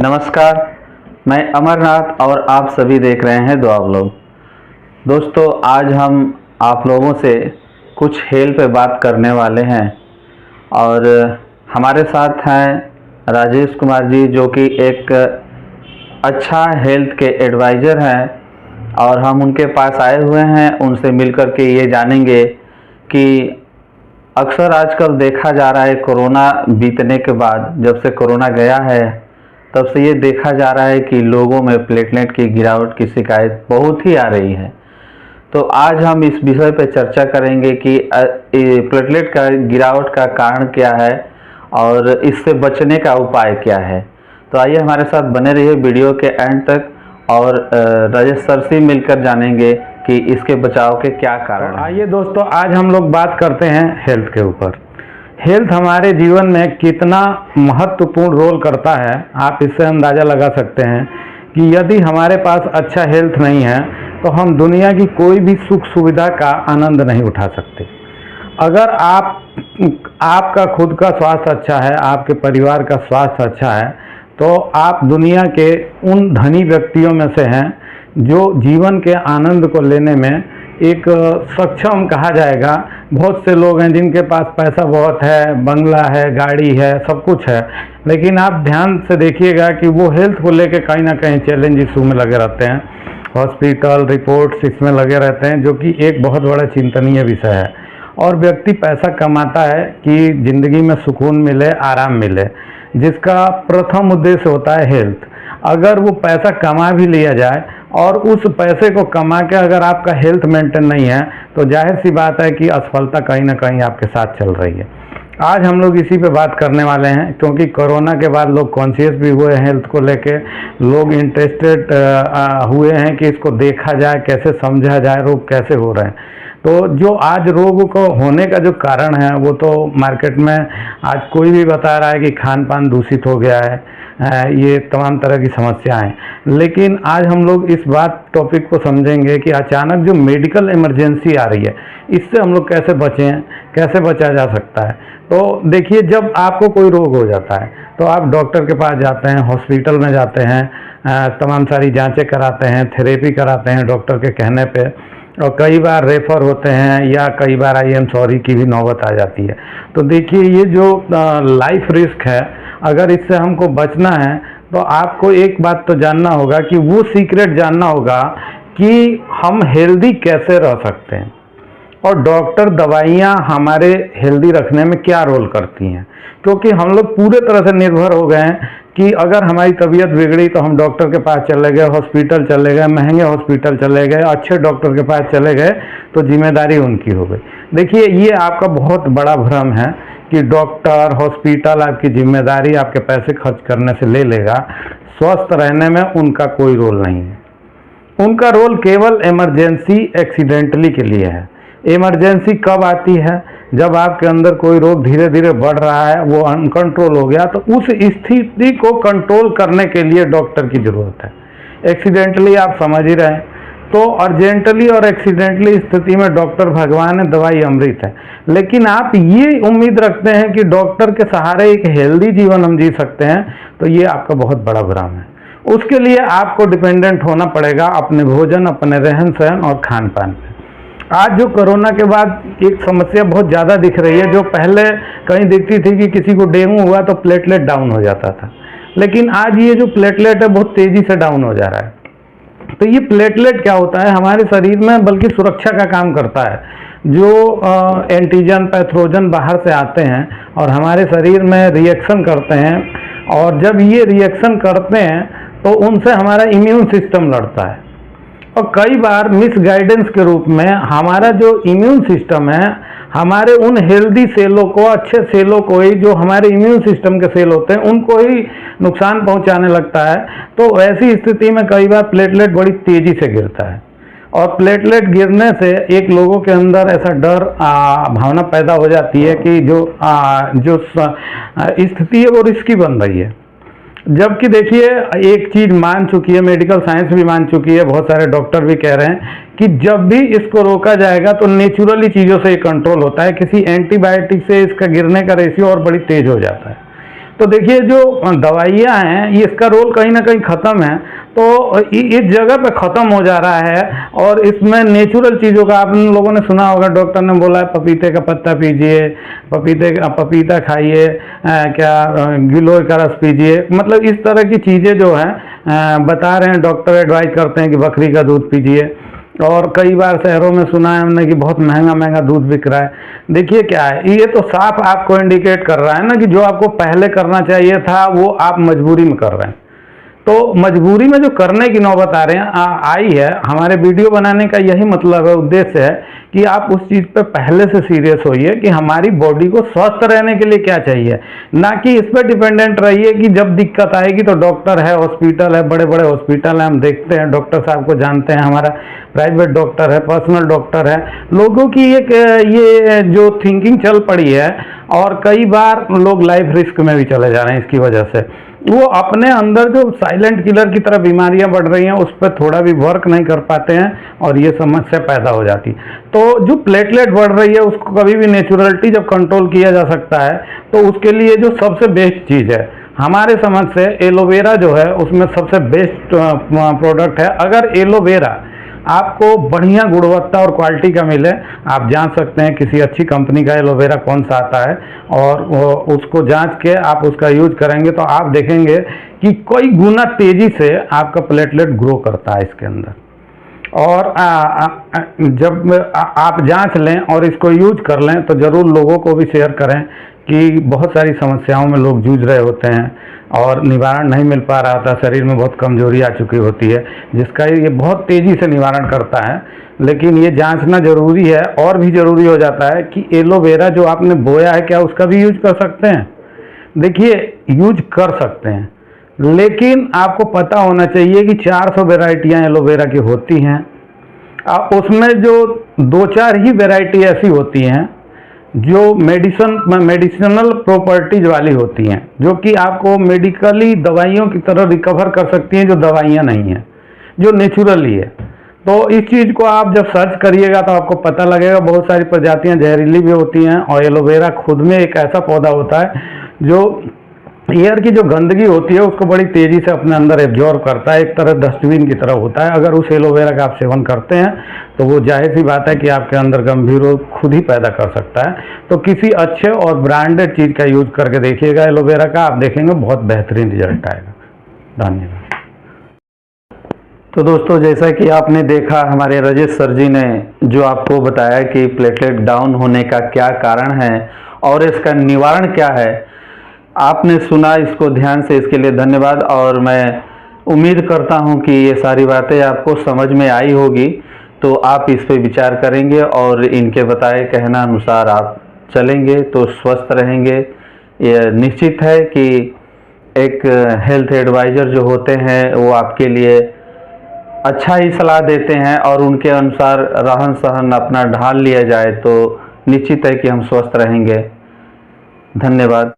नमस्कार, मैं अमरनाथ और आप सभी देख रहे हैं दुआ व्लॉग। दोस्तों, आज हम आप लोगों से कुछ हेल्थ पे बात करने वाले हैं और हमारे साथ हैं राजेश कुमार जी, जो कि एक अच्छा हेल्थ के एडवाइज़र हैं और हम उनके पास आए हुए हैं। उनसे मिलकर के ये जानेंगे कि अक्सर आजकल देखा जा रहा है, कोरोना बीतने के बाद, जब से कोरोना गया है तब से ये देखा जा रहा है कि लोगों में प्लेटलेट की गिरावट की शिकायत बहुत ही आ रही है। तो आज हम इस विषय पर चर्चा करेंगे कि प्लेटलेट का गिरावट का कारण क्या है और इससे बचने का उपाय क्या है। तो आइए हमारे साथ बने रहिए वीडियो के एंड तक और राजेश सर से मिलकर जानेंगे कि इसके बचाव के क्या कारण हैं। आइए दोस्तों, आज हम लोग बात करते हैं हेल्थ के ऊपर। हेल्थ हमारे जीवन में कितना महत्वपूर्ण रोल करता है, आप इससे अंदाज़ा लगा सकते हैं कि यदि हमारे पास अच्छा हेल्थ नहीं है तो हम दुनिया की कोई भी सुख सुविधा का आनंद नहीं उठा सकते। अगर आपका खुद का स्वास्थ्य अच्छा है, आपके परिवार का स्वास्थ्य अच्छा है, तो आप दुनिया के उन धनी व्यक्तियों में से हैं जो जीवन के आनंद को लेने में एक सक्षम कहा जाएगा। बहुत से लोग हैं जिनके पास पैसा बहुत है, बंगला है, गाड़ी है, सब कुछ है, लेकिन आप ध्यान से देखिएगा कि वो हेल्थ को लेके कहीं ना कहीं चैलेंज इशू में लगे रहते हैं। हॉस्पिटल रिपोर्ट्स इसमें लगे रहते हैं, जो कि एक बहुत बड़ा चिंतनीय विषय है। और व्यक्ति पैसा कमाता है कि ज़िंदगी में सुकून मिले, आराम मिले, जिसका प्रथम उद्देश्य होता है हेल्थ। अगर वो पैसा कमा भी लिया जाए और उस पैसे को कमा के अगर आपका हेल्थ मेंटेन नहीं है तो जाहिर सी बात है कि असफलता कहीं ना कहीं आपके साथ चल रही है। आज हम लोग इसी पे बात करने वाले हैं, क्योंकि कोरोना के बाद लोग कॉन्शियस भी हुए हैं हेल्थ को लेके। लोग इंटरेस्टेड हुए हैं कि इसको देखा जाए, कैसे समझा जाए, रोग कैसे हो रहे हैं। तो जो आज रोग को होने का जो कारण है वो तो मार्केट में आज कोई भी बता रहा है कि खान पान दूषित हो गया है, ये तमाम तरह की समस्याएं। लेकिन आज हम लोग इस टॉपिक को समझेंगे कि अचानक जो मेडिकल इमरजेंसी आ रही है, इससे हम लोग कैसे बचें, कैसे बचा जा सकता है। तो देखिए, जब आपको कोई रोग हो जाता है तो आप डॉक्टर के पास जाते हैं, हॉस्पिटल में जाते हैं, तमाम सारी जांचें कराते हैं, थेरेपी कराते हैं डॉक्टर के कहने पे, और कई बार रेफ़र होते हैं या कई बार आई एम सॉरी की भी नौबत आ जाती है। तो देखिए, ये जो लाइफ रिस्क है, अगर इससे हमको बचना है तो आपको एक बात तो जानना होगा कि वो सीक्रेट जानना होगा कि हम हेल्दी कैसे रह सकते हैं और डॉक्टर दवाइयाँ हमारे हेल्दी रखने में क्या रोल करती हैं। क्योंकि हम लोग पूरे तरह से निर्भर हो गए हैं कि अगर हमारी तबीयत बिगड़ी तो हम डॉक्टर के पास चले गए, हॉस्पिटल चले गए, महंगे हॉस्पिटल चले गए, अच्छे डॉक्टर के पास चले गए, तो जिम्मेदारी उनकी हो गई। देखिए, ये आपका बहुत बड़ा भ्रम है कि डॉक्टर, हॉस्पिटल आपकी जिम्मेदारी आपके पैसे खर्च करने से ले लेगा। स्वस्थ रहने में उनका कोई रोल नहीं है। उनका रोल केवल इमरजेंसी, एक्सीडेंटली के लिए है। इमरजेंसी कब आती है? जब आपके अंदर कोई रोग धीरे धीरे बढ़ रहा है, वो अनकंट्रोल हो गया, तो उस स्थिति को कंट्रोल करने के लिए डॉक्टर की ज़रूरत है। एक्सीडेंटली आप समझ ही रहे हैं, तो अर्जेंटली और एक्सीडेंटली स्थिति में डॉक्टर भगवान है, दवाई अमृत है। लेकिन आप ये उम्मीद रखते हैं कि डॉक्टर के सहारे एक हेल्दी जीवन हम जी सकते हैं, तो ये आपका बहुत बड़ा भ्रम है। उसके लिए आपको डिपेंडेंट होना पड़ेगा अपने भोजन, अपने रहन सहन और खान पान पर। आज जो कोरोना के बाद एक समस्या बहुत ज़्यादा दिख रही है, जो पहले कहीं दिखती थी कि किसी को डेंगू हुआ तो प्लेटलेट डाउन हो जाता था, लेकिन आज ये जो प्लेटलेट है बहुत तेज़ी से डाउन हो जा रहा है। तो ये प्लेटलेट क्या होता है? हमारे शरीर में बल्कि सुरक्षा का काम करता है। जो एंटीजन, पैथोजन बाहर से आते हैं और हमारे शरीर में रिएक्शन करते हैं, और जब ये रिएक्शन करते हैं तो उनसे हमारा इम्यून सिस्टम लड़ता है। और कई बार मिसगाइडेंस के रूप में हमारा जो इम्यून सिस्टम है, हमारे उन हेल्दी सेलों को, अच्छे सेलों को ही, जो हमारे इम्यून सिस्टम के सेल होते हैं, उनको ही नुकसान पहुंचाने लगता है। तो ऐसी स्थिति में कई बार प्लेटलेट बड़ी तेज़ी से गिरता है, और प्लेटलेट गिरने से एक लोगों के अंदर ऐसा डर भावना पैदा हो जाती है कि जो स्थिति है वो रिस्की बन रही है। जबकि देखिए, एक चीज़ मान चुकी है, मेडिकल साइंस भी मान चुकी है, बहुत सारे डॉक्टर भी कह रहे हैं कि जब भी इसको रोका जाएगा तो नेचुरली चीज़ों से ये कंट्रोल होता है, किसी एंटीबायोटिक से इसका गिरने का रेशियो और बड़ी तेज़ हो जाता है। तो देखिए जो दवाइयाँ हैं ये इसका रोल कहीं ना कहीं ख़त्म है, तो इस जगह पे ख़त्म हो जा रहा है। और इसमें नेचुरल चीज़ों का आप लोगों ने सुना होगा, डॉक्टर ने बोला है पपीते का पत्ता पीजिए, पपीता खाइए, क्या गिलोय का रस पीजिए, मतलब इस तरह की चीज़ें जो है बता रहे हैं। डॉक्टर एडवाइज करते हैं कि बकरी का दूध पीजिए। और कई बार शहरों में सुना है हमने कि बहुत महंगा महंगा दूध बिक रहा है। देखिए क्या है, ये तो साफ आपको इंडिकेट कर रहा है ना कि जो आपको पहले करना चाहिए था वो आप मजबूरी में कर रहे हैं। तो मजबूरी में जो करने की नौबत आई है, हमारे वीडियो बनाने का यही मतलब है, उद्देश्य है कि आप उस चीज़ पे पहले से सीरियस होइए कि हमारी बॉडी को स्वस्थ रहने के लिए क्या चाहिए, ना कि इस पर डिपेंडेंट रहिए कि जब दिक्कत आएगी तो डॉक्टर है, हॉस्पिटल है, बड़े बड़े हॉस्पिटल हैं, हम देखते हैं डॉक्टर साहब को जानते हैं, हमारा प्राइवेट डॉक्टर है, पर्सनल डॉक्टर है। लोगों की एक ये जो थिंकिंग चल पड़ी है, और कई बार लोग लाइफ रिस्क में भी चले जा रहे हैं इसकी वजह से। वो अपने अंदर जो साइलेंट किलर की तरह बीमारियां बढ़ रही हैं उस पर थोड़ा भी वर्क नहीं कर पाते हैं और ये समस्या पैदा हो जाती। तो जो प्लेटलेट बढ़ रही है उसको कभी भी नेचुरलिटी जब कंट्रोल किया जा सकता है तो उसके लिए जो सबसे बेस्ट चीज़ है हमारे समझ से एलोवेरा जो है उसमें सबसे बेस्ट प्रोडक्ट है। अगर एलोवेरा आपको बढ़िया गुणवत्ता और क्वालिटी का मिले, आप जांच सकते हैं किसी अच्छी कंपनी का एलोवेरा कौन सा आता है, और उसको जांच के आप उसका यूज करेंगे तो आप देखेंगे कि कई गुना तेज़ी से आपका प्लेटलेट ग्रो करता है इसके अंदर। और जब आप जांच लें और इसको यूज कर लें तो ज़रूर लोगों को भी शेयर करें कि बहुत सारी समस्याओं में लोग जूझ रहे होते हैं और निवारण नहीं मिल पा रहा होता, शरीर में बहुत कमजोरी आ चुकी होती है, जिसका ये बहुत तेज़ी से निवारण करता है। लेकिन ये जांचना ज़रूरी है, और भी ज़रूरी हो जाता है कि एलोवेरा जो आपने बोया है क्या उसका भी यूज कर सकते हैं। देखिए यूज कर सकते हैं, लेकिन आपको पता होना चाहिए कि 400 वेराइटियाँ एलोवेरा की होती हैं। उसमें जो 2-4 ही वेराइटी ऐसी होती हैं जो मेडिसिनल प्रॉपर्टीज वाली होती हैं, जो कि आपको मेडिकली दवाइयों की तरह रिकवर कर सकती हैं, जो दवाइयाँ नहीं हैं, जो नेचुरली है। तो इस चीज़ को आप जब सर्च करिएगा तो आपको पता लगेगा। बहुत सारी प्रजातियाँ जहरीली भी होती हैं, और एलोवेरा खुद में एक ऐसा पौधा होता है जो एयर की जो गंदगी होती है उसको बड़ी तेज़ी से अपने अंदर एब्जॉर्ब करता है, एक तरह डस्टबिन की तरह होता है। अगर उस एलोवेरा का आप सेवन करते हैं तो वो जाहिर सी बात है कि आपके अंदर गंभीर रोग खुद ही पैदा कर सकता है। तो किसी अच्छे और ब्रांडेड चीज़ का यूज करके देखिएगा एलोवेरा का, आप देखेंगे बहुत बेहतरीन रिजल्ट आएगा। धन्यवाद। तो दोस्तों, जैसा कि आपने देखा हमारे राजेश सर जी ने जो आपको बताया कि प्लेटलेट डाउन होने का क्या कारण है और इसका निवारण क्या है, आपने सुना इसको ध्यान से, इसके लिए धन्यवाद। और मैं उम्मीद करता हूं कि ये सारी बातें आपको समझ में आई होगी, तो आप इस पे विचार करेंगे और इनके बताए कहना अनुसार आप चलेंगे तो स्वस्थ रहेंगे। ये निश्चित है कि एक हेल्थ एडवाइज़र जो होते हैं वो आपके लिए अच्छा ही सलाह देते हैं, और उनके अनुसार रहन सहन अपना ढाल लिया जाए तो निश्चित है कि हम स्वस्थ रहेंगे। धन्यवाद।